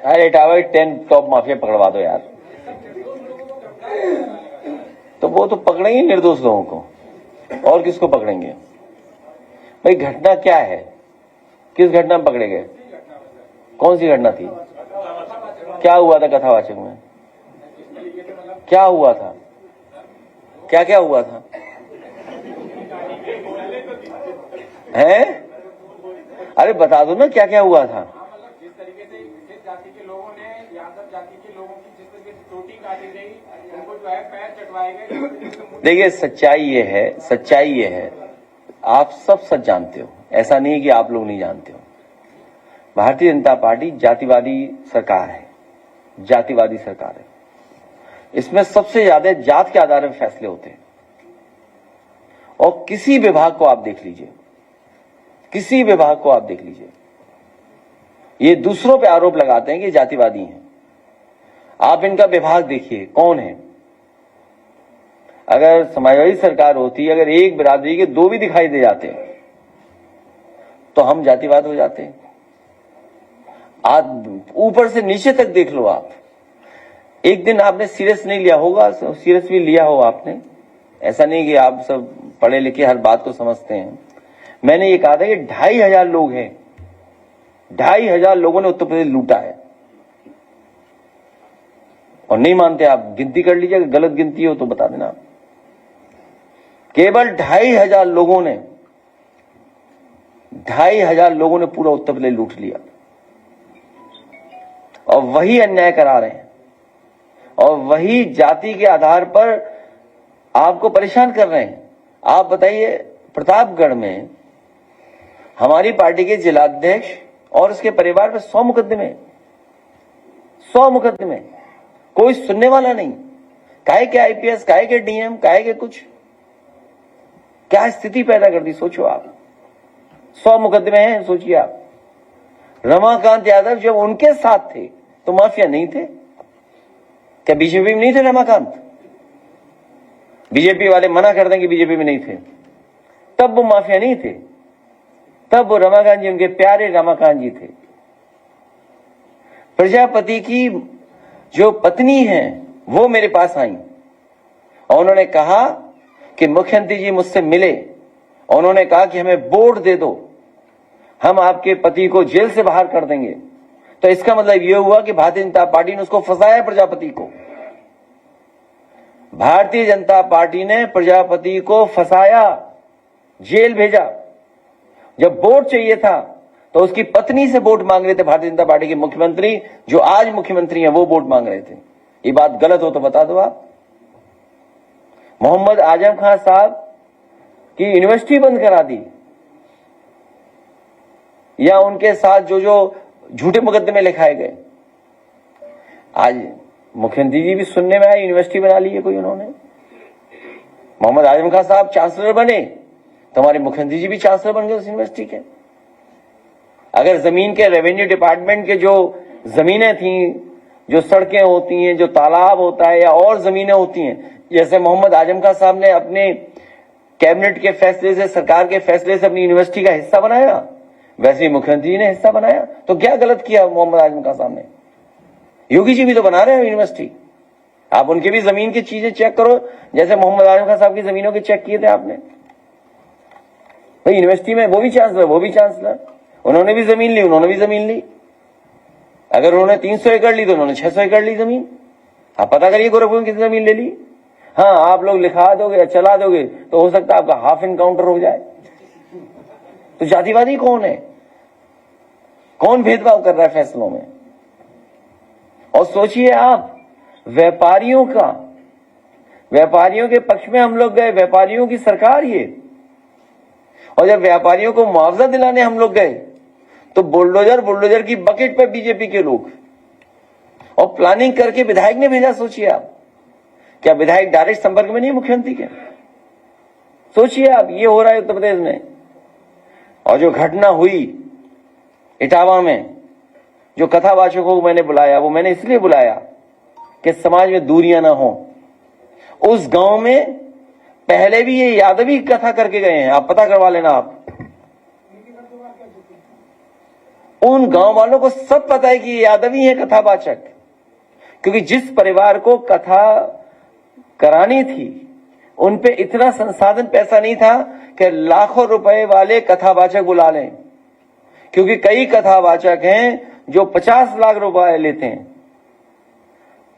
अरे Etawah 10 top mafia पकड़वा दो यार। तो वो तो पकड़ेंगे निर्दोष लोगों को, और किसको पकड़ेंगे भाई? घटना क्या है? किस घटना में पकड़े गए? कौन सी घटना थी? क्या हुआ था कथावाचक में? क्या हुआ था? क्या क्या हुआ था? हैं? अरे बता दो ना क्या क्या हुआ था। जिस तरीके से जिस जाति के लोगों ने यादव जाति के लोगों की जिस तरीके से चोटी काटी गई, उनको जो है पैर चटवाए गए। देखिए सच्चाई ये है, आप सब सच जानते हो, ऐसा नहीं कि आप लोग नहीं जानते हो। भारतीय जनता पार्टी जातिवादी सरकार है, जातिवादी सरकार है। इसमें सबसे ज्यादा जात के आधार पर फैसले होते हैं। और किसी विभाग को आप देख लीजिए, किसी विभाग को आप देख लीजिए, ये दूसरों पे आरोप लगाते हैं कि जातिवादी हैं। आप इनका विभाग देखिए कौन है। अगर समाजवादी सरकार होती, अगर एक बिरादरी के 2 भी दिखाई दे जाते तो हम जातिवाद हो जाते। आज ऊपर से नीचे तक देख लो आप। एक दिन आपने सीरियस नहीं लिया होगा, सीरियस भी लिया हो आपने, ऐसा नहीं कि आप सब पढ़े लिखे हर बात को समझते हैं। मैंने ये कहा था कि 2500 लोग हैं, 2500 लोगों ने उत्तर प्रदेश लूटा है। और नहीं मानते आप, गिनती कर लीजिए, अगर गलत गिनती हो तो बता देना। केवल 2500 लोगों ने 2500 लोगों ने पूरा उत्तर प्रदेश लूट लिया। और वही अन्याय करा रहे हैं, और वही जाति के आधार पर आपको परेशान कर रहे हैं। आप बताइए, प्रतापगढ़ में हमारी पार्टी के जिलाध्यक्ष और उसके परिवार पर 100 मुकदमे, 100 मुकदमे, कोई सुनने वाला नहीं। काहे के आईपीएस, काहे के डीएम, काहे के कुछ, क्या स्थिति पैदा कर दी सोचो आप। 100 मुकदमे हैं, सोचिए आप। रमाकांत यादव जब उनके साथ थे तो माफिया नहीं थे क्या? बीजेपी में नहीं थे रमाकांत? बीजेपी वाले मना कर दें कि बीजेपी में नहीं थे, तब वो माफिया नहीं थे, तब वो रमाकांत जी, उनके प्यारे रमाकांत जी थे। प्रजापति की जो पत्नी है वो मेरे पास आई और उन्होंने कहा कि मुख्यमंत्री जी मुझसे मिले, और उन्होंने कहा कि हमें वोट दे दो, हम आपके पति को जेल से बाहर कर देंगे। तो इसका मतलब यह हुआ कि भारतीय जनता पार्टी ने उसको फंसाया, प्रजापति को। भारतीय जनता पार्टी ने प्रजापति को फंसाया, जेल भेजा। जब वोट चाहिए था तो उसकी पत्नी से वोट मांग रहे थे भारतीय जनता पार्टी के मुख्यमंत्री, जो आज मुख्यमंत्री हैं, वो वोट मांग रहे थे। ये बात गलत हो तो बता दो आप। मोहम्मद आजम खान साहब की यूनिवर्सिटी बंद करा दी, या उनके साथ जो जो झूठे मुकदमे लिखाए गए। आज मुख्यमंत्री जी भी सुनने में आए, यूनिवर्सिटी बना ली है कोई उन्होंने। मोहम्मद आजम खान साहब चांसलर बने तो हमारे मुख्यमंत्री जी भी चांसलर बन गए उस यूनिवर्सिटी के। अगर जमीन के रेवेन्यू डिपार्टमेंट के जो जमीनें थी, जो सड़कें होती हैं, जो तालाब होता है, या और जमीनें होती हैं, जैसे मोहम्मद आजम खान साहब ने अपने कैबिनेट के फैसले से, सरकार के फैसले से अपनी यूनिवर्सिटी का हिस्सा बनाया, वैसे ही मुख्यमंत्री जी ने हिस्सा बनाया। तो क्या गलत किया मोहम्मद आजम खान साहब ने? योगी जी भी तो बना रहे हैं यूनिवर्सिटी। आप उनके भी जमीन की चीजें चेक करो, जैसे मोहम्मद आजम खान साहब की जमीनों के चेक किए थे आपने। भाई यूनिवर्सिटी में वो भी चांसलर, वो भी चांसलर, उन्होंने भी जमीन ली, उन्होंने भी जमीन ली। अगर उन्होंने 300 एकड़ ली तो उन्होंने 600 एकड़ ली जमीन। आप पता करिए गोरखपुर में कितनी जमीन ले ली। हाँ, आप लोग लिखा दोगे या चला दोगे तो हो सकता है आपका हाफ इनकाउंटर हो जाए। तो जातिवादी कौन है? कौन भेदभाव कर रहा है फैसलों में? और सोचिए आप, व्यापारियों के पक्ष में हम लोग गए, व्यापारियों की सरकार ये। और जब व्यापारियों को मुआवजा दिलाने हम लोग गए तो बुलडोजर की बकेट पे बीजेपी के लोग, और प्लानिंग करके विधायक ने भेजा। सोचिए आप, क्या विधायक डायरेक्ट संपर्क में नहीं मुख्यमंत्री के? सोचिए आप, ये हो रहा है उत्तर प्रदेश में। और जो घटना हुई इटावा में, जो कथावाचकों को मैंने बुलाया, वो मैंने इसलिए बुलाया कि समाज में दूरियां ना हो। उस गांव में पहले भी ये यादवी कथा करके गए हैं, आप पता करवा लेना आप। उन गांव वालों को सब पता है कि ये यादव ही है कथावाचक, क्योंकि जिस परिवार को कथा करानी थी उन पे इतना संसाधन पैसा नहीं था कि लाखों रुपए वाले कथावाचक बुला लें, क्योंकि कई कथावाचक हैं जो 50 लाख रुपए लेते हैं।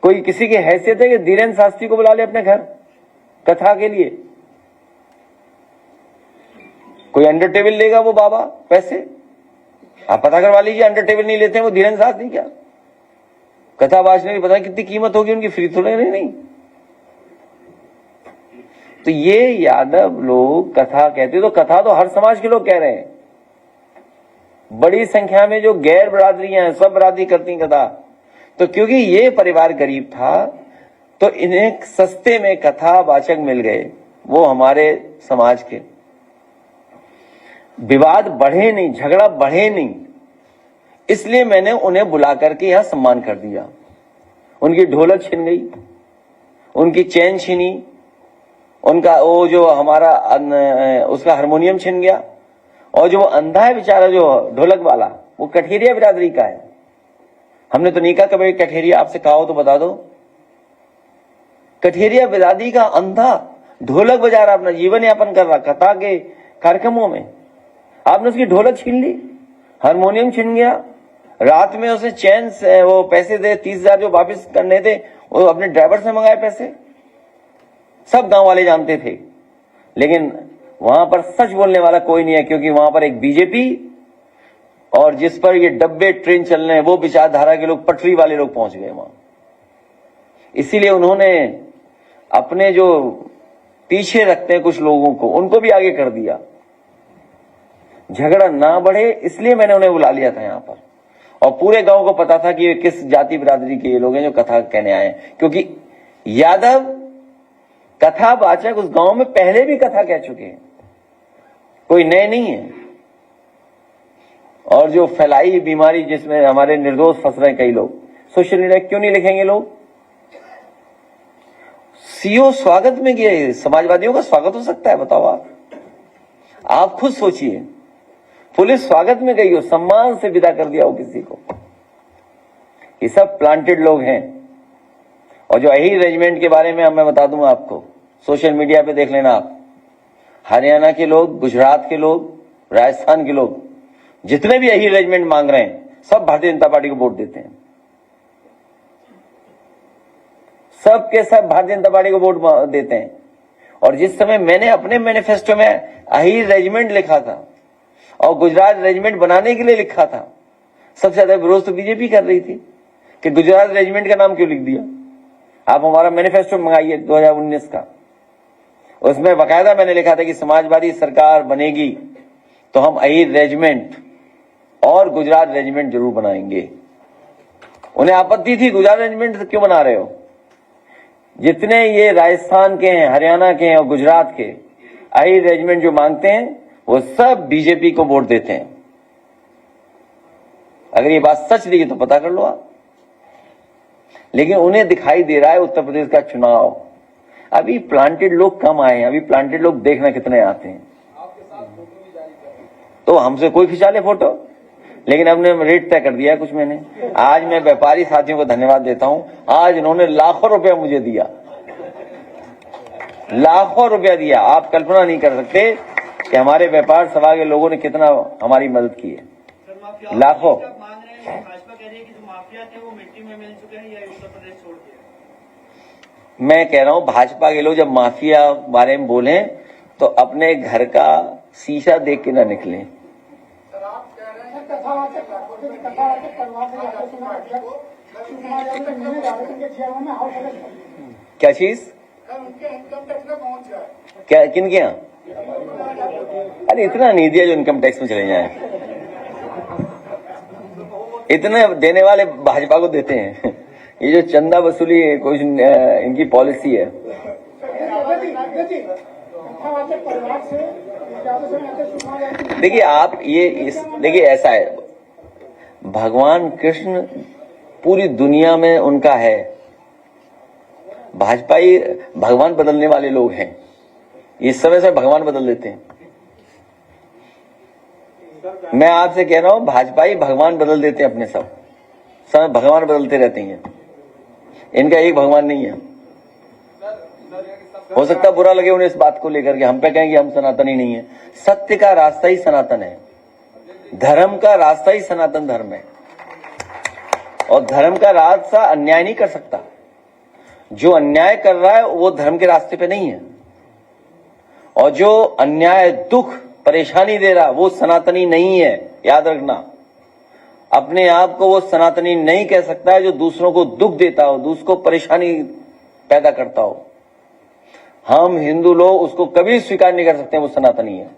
कोई किसी की हैसियत है कि धीरेन्द्र शास्त्री को बुला ले अपने घर कथा के लिए? कोई अंडर टेबल लेगा वो बाबा पैसे? आप पता करवा लीजिए, अंडर टेबल नहीं लेते हैं वो धीरेन्द्र शास्त्री क्या? कथा वाचने की पता कितनी कीमत होगी उनकी, फ्री तो नहीं। तो ये यादव लोग कथा कहते, तो कथा तो हर समाज के लोग कह रहे हैं। बड़ी संख्या में जो गैर बरादरियां हैं सब बरादरी करती कथा। तो क्योंकि ये परिवार गरीब था तो इन्हें सस्ते में कथावाचक मिल गए, वो हमारे समाज के। विवाद बढ़े नहीं, झगड़ा बढ़े नहीं, इसलिए मैंने उन्हें बुला करके यहां सम्मान कर दिया। उनकी ढोलक छिन गई, उनकी चैन छिनी, उनका वो जो हमारा उसका हारमोनियम छिन गया, और जो अंधा है बेचारा जो ढोलक वाला वो कठेरिया बिरादरी का है। हमने तो नहीं कहा कभी कठेरिया, आपसे कहा हो तो बता दो। कठेरिया बिरादरी का अंधा ढोलक बजा रहा, अपना जीवन यापन कर रहा कथा के कार्यक्रमों में, आपने उसकी ढोलक छीन ली, हारमोनियम छीन गया। रात में उसे चैन से वो पैसे दे 30,000 जो वापस करने थे वो अपने ड्राइवर से मंगाए पैसे, सब गांव वाले जानते थे। लेकिन वहां पर सच बोलने वाला कोई नहीं है, क्योंकि वहां पर एक बीजेपी और जिस पर ये डब्बे ट्रेन चल रहे हैं वो विचारधारा के लोग, पटरी वाले लोग पहुंच गए वहां। इसीलिए उन्होंने अपने जो पीछे रखते हैं कुछ लोगों को, उनको भी आगे कर दिया। झगड़ा ना बढ़े इसलिए मैंने उन्हें बुला लिया था यहां पर, और पूरे गांव को पता था कि ये किस जाति बिरादरी के ये लोग हैं जो कथा कहने आए हैं, क्योंकि यादव कथावाचक उस गांव में पहले भी कथा कह चुके हैं, कोई नए नहीं है। और जो फैलाई बीमारी जिसमें हमारे निर्दोष फंस रहे हैं कई लोग, सोशल मीडिया क्यों नहीं लिखेंगे लोग? सीओ स्वागत में गए, समाजवादियों का स्वागत हो सकता है? बताओ आप खुद सोचिए। पुलिस स्वागत में गई हो, सम्मान से विदा कर दिया हो किसी को। ये सब प्लांटेड लोग हैं। और जो अहीर रेजिमेंट के बारे में मैं बता दूंगा आपको, सोशल मीडिया पे देख लेना आप। हरियाणा के लोग, गुजरात के लोग, राजस्थान के लोग, जितने भी अहीर रेजिमेंट मांग रहे हैं सब भारतीय जनता पार्टी को वोट देते हैं। सब के सब भारतीय जनता पार्टी को वोट देते हैं। और जिस समय मैंने अपने मैनिफेस्टो में अहीर रेजिमेंट लिखा था और गुजरात रेजिमेंट बनाने के लिए लिखा था, सबसे ज्यादा विरोध तो बीजेपी कर रही थी कि गुजरात रेजिमेंट का नाम क्यों लिख दिया। आप हमारा मैनिफेस्टो मंगाइए 2019 का, उसमें बाकायदा मैंने लिखा था कि समाजवादी सरकार बनेगी तो हम अहीर रेजिमेंट और गुजरात रेजिमेंट जरूर बनाएंगे। उन्हें आपत्ति थी गुजरात रेजिमेंट क्यों बना रहे हो। जितने ये राजस्थान के हैं, हरियाणा के हैं और गुजरात के अहीर रेजिमेंट जो मांगते हैं वो सब बीजेपी को वोट देते हैं। अगर ये बात सच नहीं है तो पता कर लो आप। लेकिन उन्हें दिखाई दे रहा है उत्तर प्रदेश का चुनाव, अभी प्लांटेड लोग कम आए हैं। अभी प्लांटेड लोग देखना कितने आते हैं। तो हमसे कोई खिंचा ले फोटो, लेकिन हमने रेट तय कर दिया है कुछ। मैंने आज मैं व्यापारी साथियों को धन्यवाद देता हूं, आज इन्होंने लाखों रुपया मुझे दिया, लाखों रुपया दिया। आप कल्पना नहीं कर सकते कि हमारे व्यापार सभा के लोगों ने कितना हमारी मदद की है, लाखों। भाजपा कह रही है कि जो माफिया थे वो मिट्टी में मिल चुके हैं या उत्तर प्रदेश छोड़ दिया। मैं कह रहा हूं भाजपा के लोग जब माफिया बारे में बोले तो अपने घर का शीशा देख के ना निकले। क्या चीज? क्या किन के यहाँ? अरे इतना नहीं दिया जो इनकम टैक्स में चले जाए। इतने देने वाले भाजपा को देते हैं। ये जो चंदा वसूली कुछ इनकी पॉलिसी है। देखिए आप ये देखिए ऐसा है, भगवान कृष्ण पूरी दुनिया में उनका है। भाजपा ही भगवान बदलने वाले लोग हैं। इस समय से भगवान बदल देते हैं। मैं आपसे कह रहा हूं, भाजपा ही भगवान बदल देते हैं अपने, सब समय भगवान बदलते रहते हैं, इनका एक भगवान नहीं है। हो सकता है बुरा लगे उन्हें इस बात को लेकर के, हम पे कहें कि हम सनातनी नहीं है। सत्य का रास्ता ही सनातन है, धर्म का रास्ता ही सनातन धर्म है, और धर्म का रास्ता अन्याय नहीं कर सकता। जो अन्याय कर रहा है वो धर्म के रास्ते पे नहीं है, और जो अन्याय, दुख, परेशानी दे रहा वो सनातनी नहीं है। याद रखना, अपने आप को वो सनातनी नहीं कह सकता है जो दूसरों को दुख देता हो, दूसरों को परेशानी पैदा करता हो। हम हिंदू लोग उसको कभी स्वीकार नहीं कर सकते वो सनातनी है।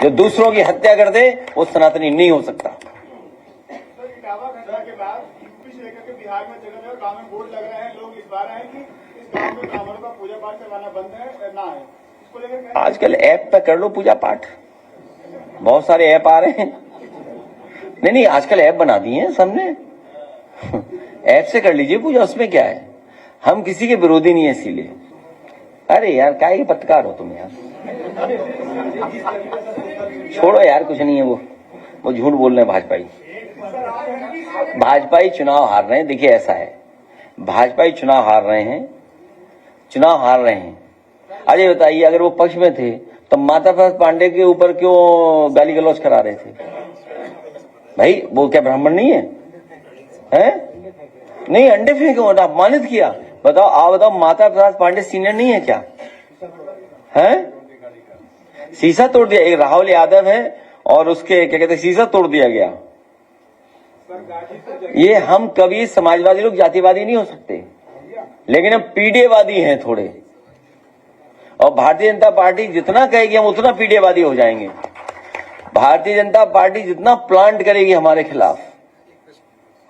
जो दूसरों की हत्या कर दे वो सनातनी नहीं हो सकता। इटावा घटना के बाद यूपी से लेकर के बिहार में जगह जगह गाँव में बोर्ड लग रहे हैं, लोग इस बार आए कि इस गाँव में ब्राह्मणों का पूजा पाठ करवाना बंद है, ना है। इसको लेकर आजकल ऐप पे कर लो पूजा पाठ, बहुत सारे ऐप आ रहे हैं। नहीं, आजकल ऐप बना दिए हैं सबने, ऐप से कर लीजिए पूजा, उसमें क्या है। हम किसी के विरोधी नहीं है इसीलिए। अरे यार क्या ही पत्रकार हो तुम यार, छोड़ो यार, कुछ नहीं है वो झूठ बोल रहे हैं। भाजपाई चुनाव हार रहे हैं। देखिए ऐसा है, भाजपाई चुनाव हार रहे हैं। अरे बताइए, अगर वो पक्ष में थे तो माता प्रसाद पांडे के ऊपर क्यों गाली गलौज करा रहे थे? भाई वो क्या ब्राह्मण नहीं है? नहीं, अंडे फेंके, अपमानित किया। बताओ, आप बताओ, माता प्रसाद पांडे सीनियर नहीं है क्या? शीशा तोड़ दिया। एक राहुल यादव है और उसके क्या कहते हैं, शीशा तोड़ दिया गया। ये हम कभी समाजवादी लोग जातिवादी नहीं हो सकते, लेकिन हम पीडीएवादी हैं थोड़े, और भारतीय जनता पार्टी जितना कहेगी हम उतना पीडीएवादी हो जाएंगे। भारतीय जनता पार्टी जितना प्लांट करेगी हमारे खिलाफ,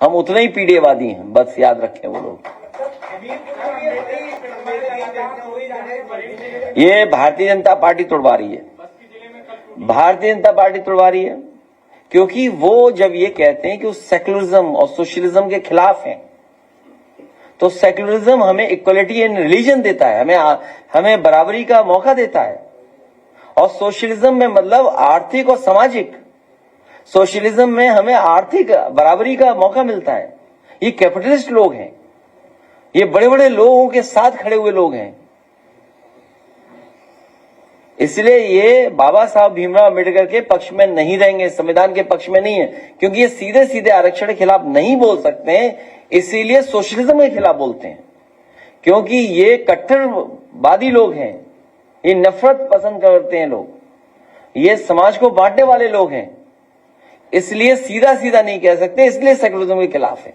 हम उतने ही पीडीएवादी हैं। बस याद रखें वो लोग। ये भारतीय जनता पार्टी तोड़वा रही है, भारतीय जनता पार्टी तोड़वा रही है, क्योंकि वो जब ये कहते हैं कि वो सेक्युलरिज्म और सोशलिज्म के खिलाफ हैं, तो सेक्युलरिज्म हमें इक्वलिटी इन रिलीजन देता है, हमें बराबरी का मौका देता है, और सोशलिज्म में मतलब आर्थिक और सामाजिक। सोशलिज्म में हमें आर्थिक बराबरी का मौका मिलता है। ये कैपिटलिस्ट लोग हैं, ये बड़े बड़े लोगों के साथ खड़े हुए लोग हैं। इसलिए ये बाबा साहब भीमराव अम्बेडकर के पक्ष में नहीं रहेंगे, संविधान के पक्ष में नहीं है, क्योंकि ये सीधे सीधे आरक्षण के खिलाफ नहीं बोल सकते हैं, इसीलिए सोशलिज्म के खिलाफ बोलते हैं, क्योंकि ये कट्टरवादी लोग हैं, ये नफरत पसंद करते हैं लोग, ये समाज को बांटने वाले लोग हैं, इसलिए सीधा सीधा नहीं कह सकते, इसलिए सेक्युलरिज्म के खिलाफ है।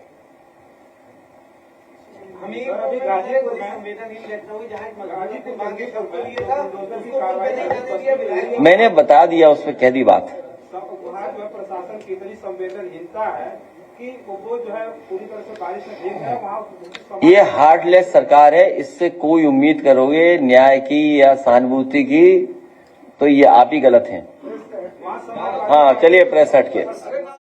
मैंने बता दिया, उस पर कह दी बात। प्रशासन की इतनी संवेदनहीनता है कि वो जो है पूरी तरह से बारिश में भीग है वहाँ। ये हार्टलेस सरकार है, इससे कोई उम्मीद करोगे न्याय की या सहानुभूति की, तो ये आप ही गलत हैं। हाँ चलिए, प्रेस हट के।